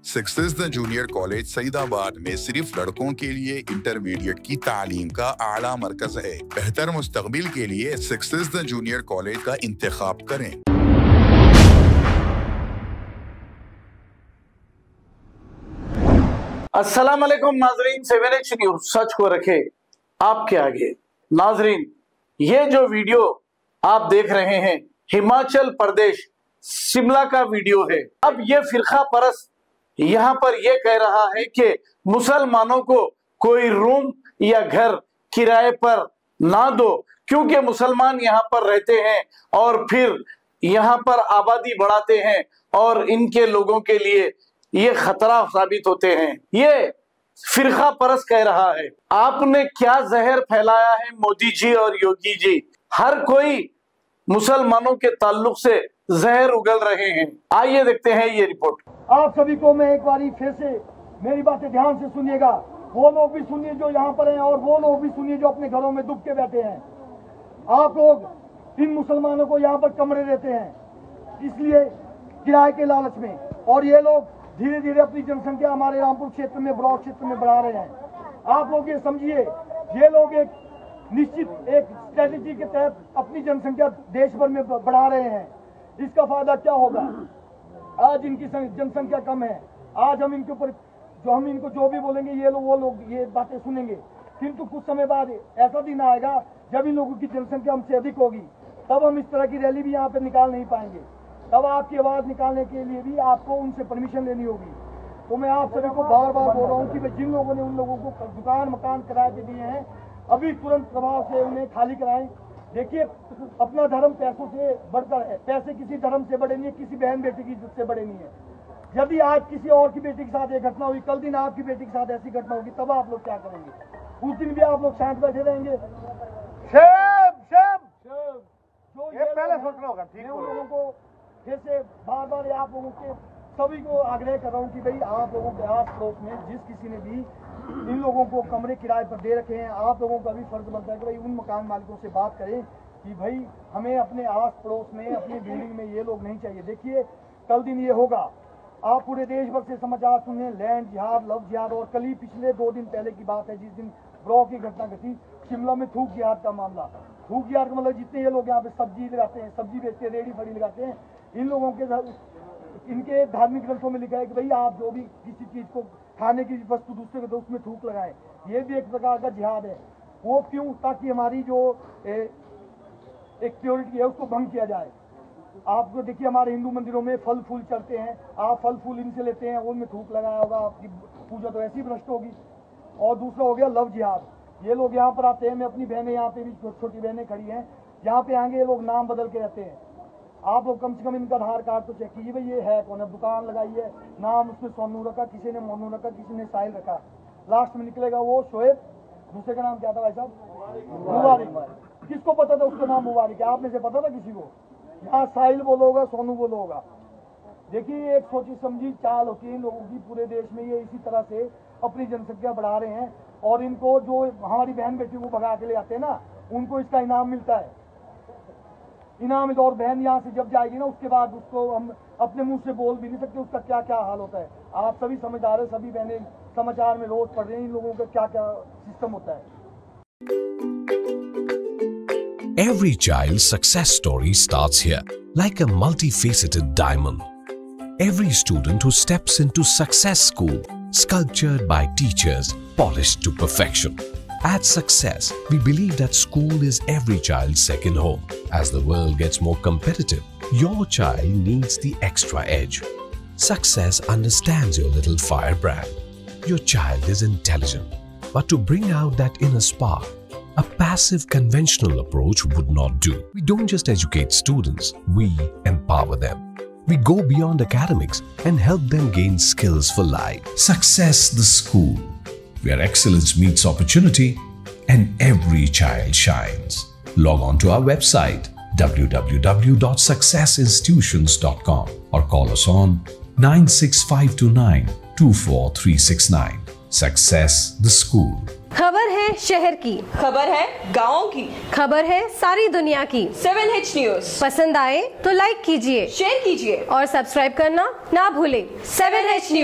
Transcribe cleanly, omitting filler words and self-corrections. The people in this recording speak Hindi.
सक्सेस जूनियर कॉलेज सईदाबाद में सिर्फ लड़कों के लिए इंटरमीडिएट की तालीम का आला मरकज है। बेहतर मुस्तकबिल के लिए सक्सेस जूनियर कॉलेज का इंतखाब करें। अस्सलाम वालेकुम नाजरीन, 7H न्यूज सच को रखे आपके आगे। नाजरीन, ये जो वीडियो आप देख रहे हैं हिमाचल प्रदेश शिमला का वीडियो है। अब ये फिरका परस्त यहाँ पर ये कह रहा है कि मुसलमानों को कोई रूम या घर किराए पर ना दो, क्योंकि मुसलमान यहाँ पर रहते हैं और फिर यहाँ पर आबादी बढ़ाते हैं और इनके लोगों के लिए ये खतरा साबित होते हैं। ये फिरका परस्त कह रहा है। आपने क्या जहर फैलाया है मोदी जी और योगी जी। हर कोई मुसलमानों के ताल्लुक से जहर उगल रहे हैं। आइए देखते हैं ये रिपोर्ट। आप सभी को मैं एक बारी फिर से मेरी बातें ध्यान से सुनिएगा। वो लोग भी सुनिए जो यहाँ पर हैं और वो लोग भी सुनिए जो अपने घरों में दुब के बैठे हैं। आप लोग इन मुसलमानों को यहाँ पर कमरे देते हैं इसलिए किराए के लालच में, और ये लोग धीरे धीरे अपनी जनसंख्या हमारे रामपुर क्षेत्र में, ब्लॉक क्षेत्र में बढ़ा रहे हैं। आप लोग ये समझिए, ये लोग एक निश्चित एक स्ट्रेटेजी के तहत अपनी जनसंख्या देश भर में बढ़ा रहे हैं। इसका फायदा क्या होगा? आज इनकी जनसंख्या कम है, आज हम इनके ऊपर जो भी बोलेंगे ये लोग वो लोग ये बातें सुनेंगे, किंतु कुछ समय बाद ऐसा दिन आएगा जब इन लोगों की जनसंख्या हमसे अधिक होगी, तब हम इस तरह की रैली भी यहाँ पे निकाल नहीं पाएंगे। तब आपकी आवाज निकालने के लिए भी आपको उनसे परमिशन लेनी होगी। तो मैं आप सभी को बार बार बोल रहा हूँ कि जिन लोगों ने उन लोगों को दुकान मकान किराए पे दिए हैं, अभी तुरंत प्रभाव से उन्हें खाली कराएं। देखिए, अपना धर्म पैसों से बढ़कर है, पैसे किसी धर्म से बड़े नहीं है, किसी बहन बेटी की इज्जत से बड़े नहीं है। यदि आज किसी और की बेटी के साथ ये घटना हुई, कल दिन आपकी बेटी के साथ ऐसी घटना होगी, तब आप लोग क्या करेंगे? उस दिन भी आप लोग शांत बैठे रहेंगे? जो ये पहले सोचना होगा। ठीक, उन लोगों को फिर से बार बार आप लोगों के सभी को आग्रह कर रहा हूँ कि भाई आप लोगों के आस पड़ोस में जिस किसी ने भी इन लोगों को कमरे किराए पर दे रखे हैं, आप लोगों का भी फर्ज बनता है कि भाई उन मकान मालिकों से बात करें कि भाई हमें अपने आस पड़ोस में, अपनी बिल्डिंग में ये लोग नहीं चाहिए। देखिए, कल दिन ये होगा, आप पूरे देश भर से समाचार सुने, लैंड जिहाद, लव जिहाद, और कल ही पिछले 2 दिन पहले की बात है जिस दिन ब्लॉक की घटना घटी शिमला में, थूक जिहाद का मामला। थूक जिहाद का मतलब जितने ये लोग यहाँ पे सब्जी लगाते हैं, सब्जी बेचते हैं, रेडी फड़ी लगाते हैं, इन लोगों के इनके धार्मिक ग्रंथों में लिखा है कि भाई आप जो भी किसी चीज को खाने की वस्तु दूसरे को दो उसमें थूक लगाएं। ये भी एक प्रकार का जिहाद है। वो क्यों? ताकि हमारी जो एक प्योरिटी है उसको भंग किया जाए। आपको देखिए, हमारे हिंदू मंदिरों में फल फूल चढ़ते हैं, आप फल फूल इनसे लेते हैं, उनमें थूक लगाया होगा, आपकी पूजा तो ऐसी भ्रष्ट होगी। और दूसरा हो गया लव जिहाद। ये लोग यहाँ पर आते हैं, मैं अपनी बहनें यहाँ पे भी छोटी बहनें खड़ी हैं, यहाँ पे आएंगे ये लोग नाम बदल के रहते हैं। आप लोग कम से कम इनका आधार कार्ड तो चेक कीजिए, भाई ये है कौन है। दुकान लगाई है, नाम उसमें सोनू रखा, किसी ने मोनू रखा, किसी ने साहिल रखा, लास्ट में निकलेगा वो शोएब, दूसरे का नाम क्या था भाई साहब? मुबारक। किसको पता था उसका नाम मुबारक है? आप में से पता था किसी को? यहाँ साहिल बोलो होगा, सोनू बोलो होगा। देखिए, एक सोची समझी चाल होती है इन लोगों की। पूरे देश में ये इसी तरह से अपनी जनसंख्या बढ़ा रहे हैं, और इनको जो हमारी बहन बेटी को भगा के ले आते हैं ना, उनको इसका इनाम मिलता है। इनाम, और बहन यहाँ से जब जाएगी ना, उसके बाद उसको हम अपने मुंह से बोल भी नहीं सकते उसका क्या क्या हाल होता है। आप सभी समझदार है, सभी बहनें समाचार में रोज पढ़ रहे हैं इन लोगों का क्या क्या सिस्टम होता है। Every child's success story starts here, like a multifaceted diamond. Every student who steps into Success School, sculptured by teachers, polished to perfection. At Success, we believe that school is every child's second home. As the world gets more competitive, your child needs the extra edge. Success understands your little firebrand. Your child is intelligent, but to bring out that inner spark, a passive conventional approach would not do. We don't just educate students, we empower them. We go beyond academics and help them gain skills for life. Success the School, where excellence meets opportunity and every child shines. Log on to our website www.successinstitutions.com or call us on 96529 24369. Success the School. खबर है शहर की, खबर है गाँव की, खबर है सारी दुनिया की। 7H न्यूज पसंद आए तो लाइक कीजिए, शेयर कीजिए और सब्सक्राइब करना ना भूलें। 7H news.